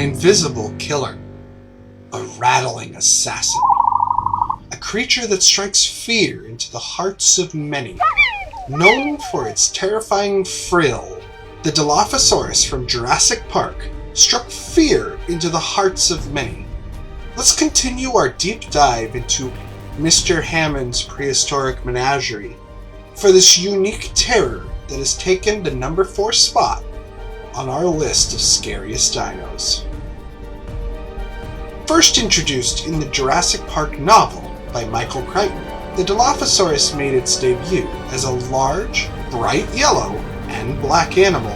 invisible killer, a rattling assassin, a creature that strikes fear into the hearts of many. Known for its terrifying frill, the Dilophosaurus from Jurassic Park struck fear into the hearts of many. Let's continue our deep dive into Mr. Hammond's prehistoric menagerie for this unique terror that has taken the number 4 spot on our list of scariest dinos. First introduced in the Jurassic Park novel by Michael Crichton, the Dilophosaurus made its debut as a large, bright yellow and black animal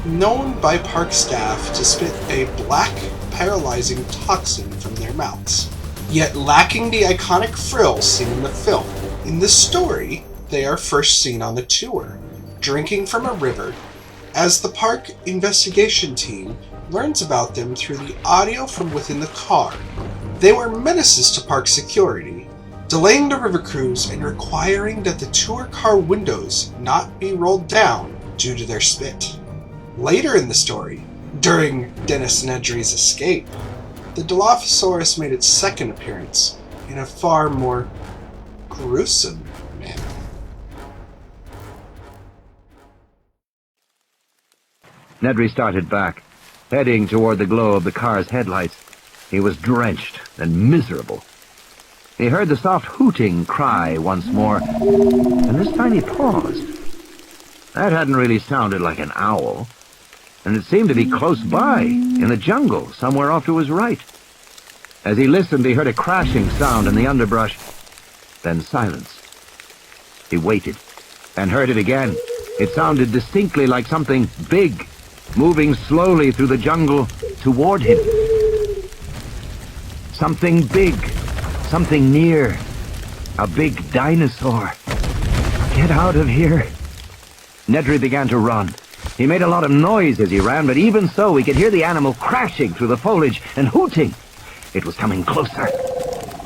known by park staff to spit a black, paralyzing toxin from their mouths, yet lacking the iconic frill seen in the film. In the story, they are first seen on the tour, drinking from a river, as the park investigation team learns about them through the audio from within the car. They were menaces to park security, delaying the river cruise and requiring that the tour car windows not be rolled down due to their spit. Later in the story, during Dennis Nedry's escape, the Dilophosaurus made its second appearance in a far more gruesome manner. Nedry started back, heading toward the glow of the car's headlights. He was drenched and miserable. He heard the soft hooting cry once more, and this time he paused. That hadn't really sounded like an owl, and it seemed to be close by, in the jungle, somewhere off to his right. As he listened, he heard a crashing sound in the underbrush, then silence. He waited, and heard it again. It sounded distinctly like something big, moving slowly through the jungle toward him. Something big, something near. A big dinosaur. Get out of here. Nedry began to run. He made a lot of noise as he ran, but even so, he could hear the animal crashing through the foliage and hooting. It was coming closer.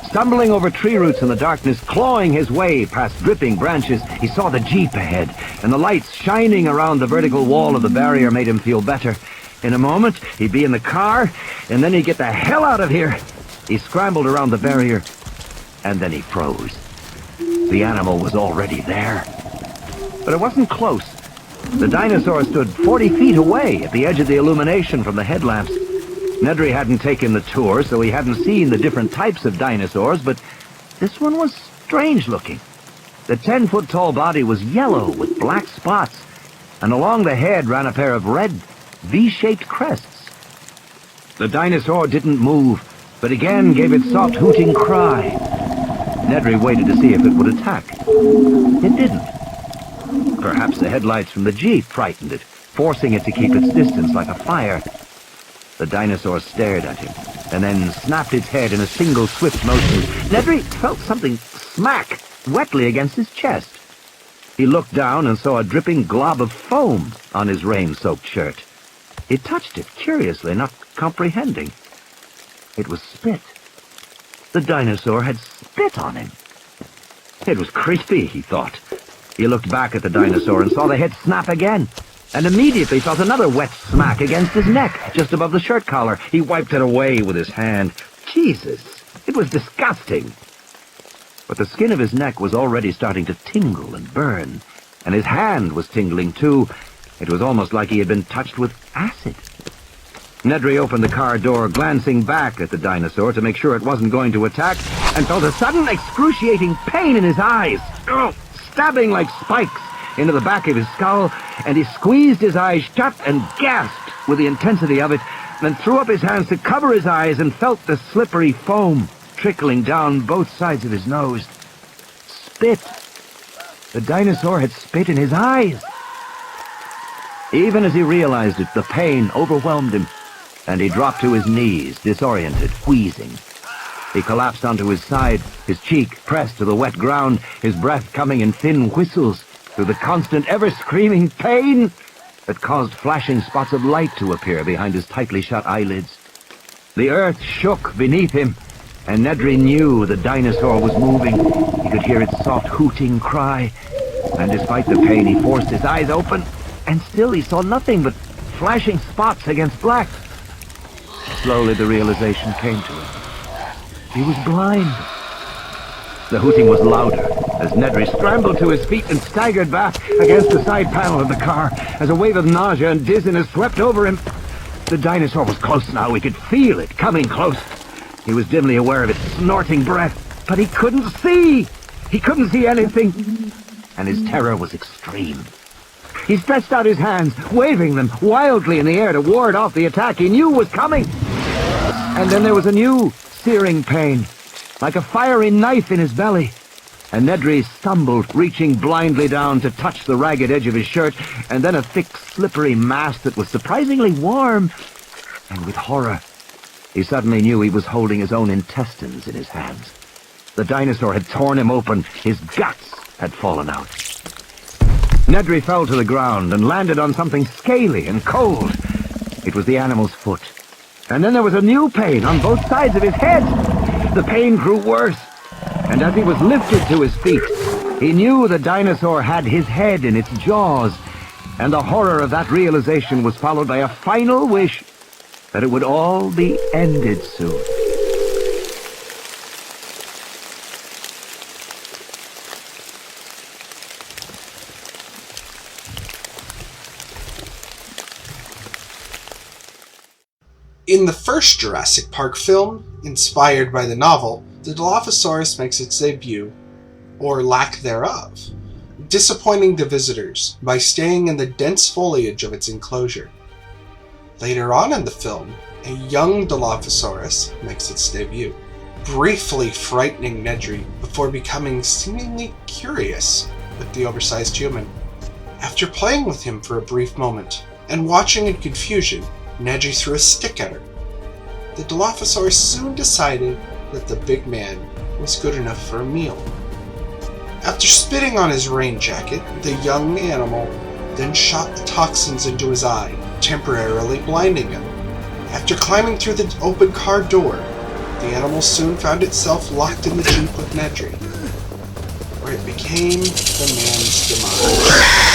Stumbling over tree roots in the darkness, clawing his way past dripping branches, he saw the jeep ahead, and the lights shining around the vertical wall of the barrier made him feel better. In a moment, he'd be in the car, and then he'd get the hell out of here. He scrambled around the barrier, and then he froze. The animal was already there. But it wasn't close. The dinosaur stood 40 feet away at the edge of the illumination from the headlamps. Nedry hadn't taken the tour, so he hadn't seen the different types of dinosaurs, but this one was strange-looking. The 10-foot-tall body was yellow with black spots, and along the head ran a pair of red, V-shaped crests. The dinosaur didn't move, but again gave its soft hooting cry. Nedry waited to see if it would attack. It didn't. Perhaps the headlights from the jeep frightened it, forcing it to keep its distance like a fire. The dinosaur stared at him, and then snapped its head in a single swift motion. Nedry felt something smack wetly against his chest. He looked down and saw a dripping glob of foam on his rain-soaked shirt. He touched it curiously, not comprehending. It was spit. The dinosaur had spit on him. It was creepy, he thought. He looked back at the dinosaur and saw the head snap again, and immediately felt another wet smack against his neck, just above the shirt collar. He wiped it away with his hand. Jesus, it was disgusting. But the skin of his neck was already starting to tingle and burn, and his hand was tingling too. It was almost like he had been touched with acid. Nedry opened the car door, glancing back at the dinosaur to make sure it wasn't going to attack, and felt a sudden excruciating pain in his eyes. Ugh, stabbing like spikes into the back of his skull, and he squeezed his eyes shut and gasped with the intensity of it, then threw up his hands to cover his eyes and felt the slippery foam trickling down both sides of his nose. Spit. The dinosaur had spit in his eyes. Even as he realized it, the pain overwhelmed him, and he dropped to his knees, disoriented, wheezing. He collapsed onto his side, his cheek pressed to the wet ground, his breath coming in thin whistles through the constant, ever-screaming pain that caused flashing spots of light to appear behind his tightly shut eyelids. The earth shook beneath him, and Nedry knew the dinosaur was moving. He could hear its soft hooting cry, and despite the pain, he forced his eyes open, and still he saw nothing but flashing spots against black. Slowly the realization came to him. He was blind. The hooting was louder as Nedry scrambled to his feet and staggered back against the side panel of the car as a wave of nausea and dizziness swept over him. The dinosaur was close now. He could feel it coming close. He was dimly aware of its snorting breath, but he couldn't see. He couldn't see anything, and his terror was extreme. He stretched out his hands, waving them wildly in the air to ward off the attack he knew was coming. And then there was a new searing pain, like a fiery knife in his belly. And Nedry stumbled, reaching blindly down to touch the ragged edge of his shirt, and then a thick, slippery mass that was surprisingly warm. And with horror, he suddenly knew he was holding his own intestines in his hands. The dinosaur had torn him open. His guts had fallen out. Nedry fell to the ground and landed on something scaly and cold. It was the animal's foot. And then there was a new pain on both sides of his head. The pain grew worse, and as he was lifted to his feet, he knew the dinosaur had his head in its jaws, and the horror of that realization was followed by a final wish that it would all be ended soon. In the first Jurassic Park film, inspired by the novel, the Dilophosaurus makes its debut, or lack thereof, disappointing the visitors by staying in the dense foliage of its enclosure. Later on in the film, a young Dilophosaurus makes its debut, briefly frightening Nedry before becoming seemingly curious with the oversized human. After playing with him for a brief moment, and watching in confusion, Nedry threw a stick at her. The Dilophosaurus soon decided that the big man was good enough for a meal. After spitting on his rain jacket, the young animal then shot the toxins into his eye, temporarily blinding him. After climbing through the open car door, the animal soon found itself locked in the Jeep with Nedry, where it became the man's demise.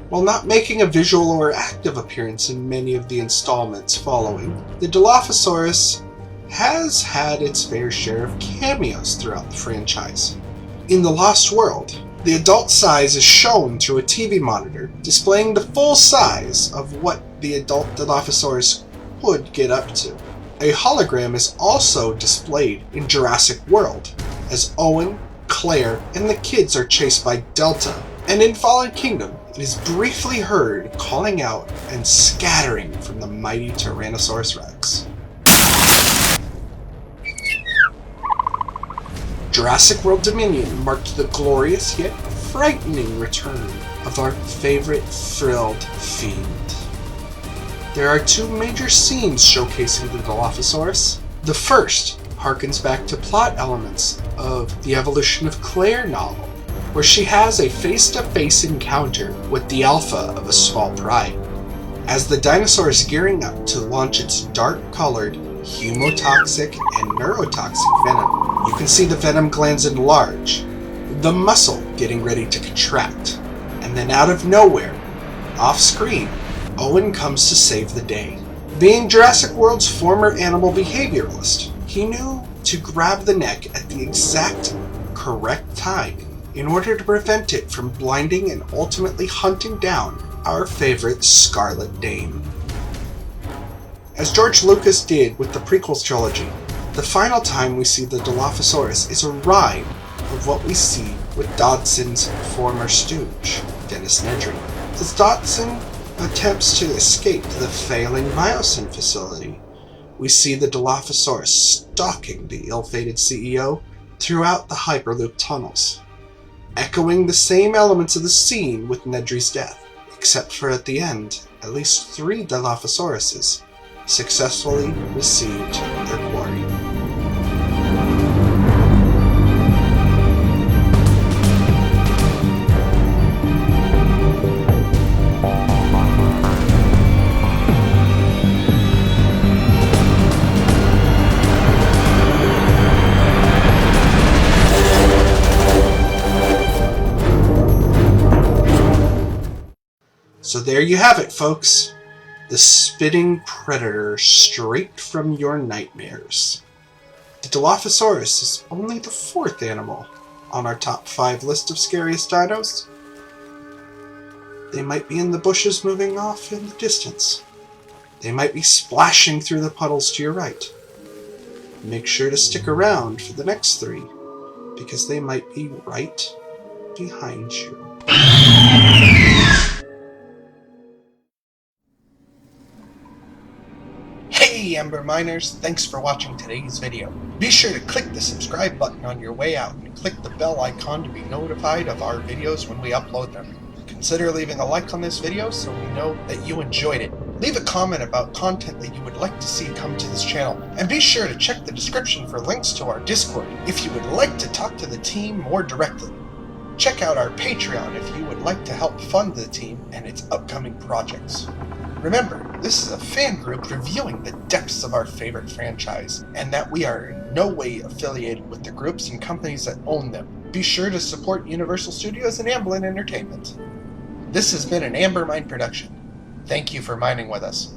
While not making a visual or active appearance in many of the installments following, the Dilophosaurus has had its fair share of cameos throughout the franchise. In The Lost World, the adult size is shown through a TV monitor, displaying the full size of what the adult Dilophosaurus could get up to. A hologram is also displayed in Jurassic World, as Owen, Claire, and the kids are chased by Delta, and in Fallen Kingdom, it is briefly heard calling out and scattering from the mighty Tyrannosaurus Rex. Jurassic World Dominion marked the glorious yet frightening return of our favorite Frilled Fiend. There are two major scenes showcasing the Dilophosaurus. The first harkens back to plot elements of the Evolution of Claire novel, where she has a face-to-face encounter with the alpha of a small pride. As the dinosaur is gearing up to launch its dark-colored, hemotoxic and neurotoxic venom, you can see the venom glands enlarge, the muscle getting ready to contract, and then out of nowhere, off-screen, Owen comes to save the day. Being Jurassic World's former animal behavioralist, he knew to grab the neck at the exact correct time in order to prevent it from blinding and ultimately hunting down our favorite Scarlet Dame. As George Lucas did with the prequels trilogy, the final time we see the Dilophosaurus is a ride of what we see with Dodson's former stooge, Dennis Nedry. As Dodson attempts to escape the failing Biosyn facility, we see the Dilophosaurus stalking the ill-fated CEO throughout the Hyperloop tunnels, echoing the same elements of the scene with Nedry's death, except for at the end, at least 3 Dilophosauruses successfully received their quarry. So there you have it, folks. The spitting predator straight from your nightmares. The Dilophosaurus is only the 4th animal on our top 5 list of scariest dinos. They might be in the bushes moving off in the distance. They might be splashing through the puddles to your right. Make sure to stick around for the next 3, because they might be right behind you. Hey Ember Miners, thanks for watching today's video. Be sure to click the subscribe button on your way out and click the bell icon to be notified of our videos when we upload them. Consider leaving a like on this video so we know that you enjoyed it. Leave a comment about content that you would like to see come to this channel, and be sure to check the description for links to our Discord if you would like to talk to the team more directly. Check out our Patreon if you would like to help fund the team and its upcoming projects. Remember, this is a fan group reviewing the depths of our favorite franchise, and that we are in no way affiliated with the groups and companies that own them. Be sure to support Universal Studios and Amblin Entertainment. This has been an Amber Mine production. Thank you for mining with us.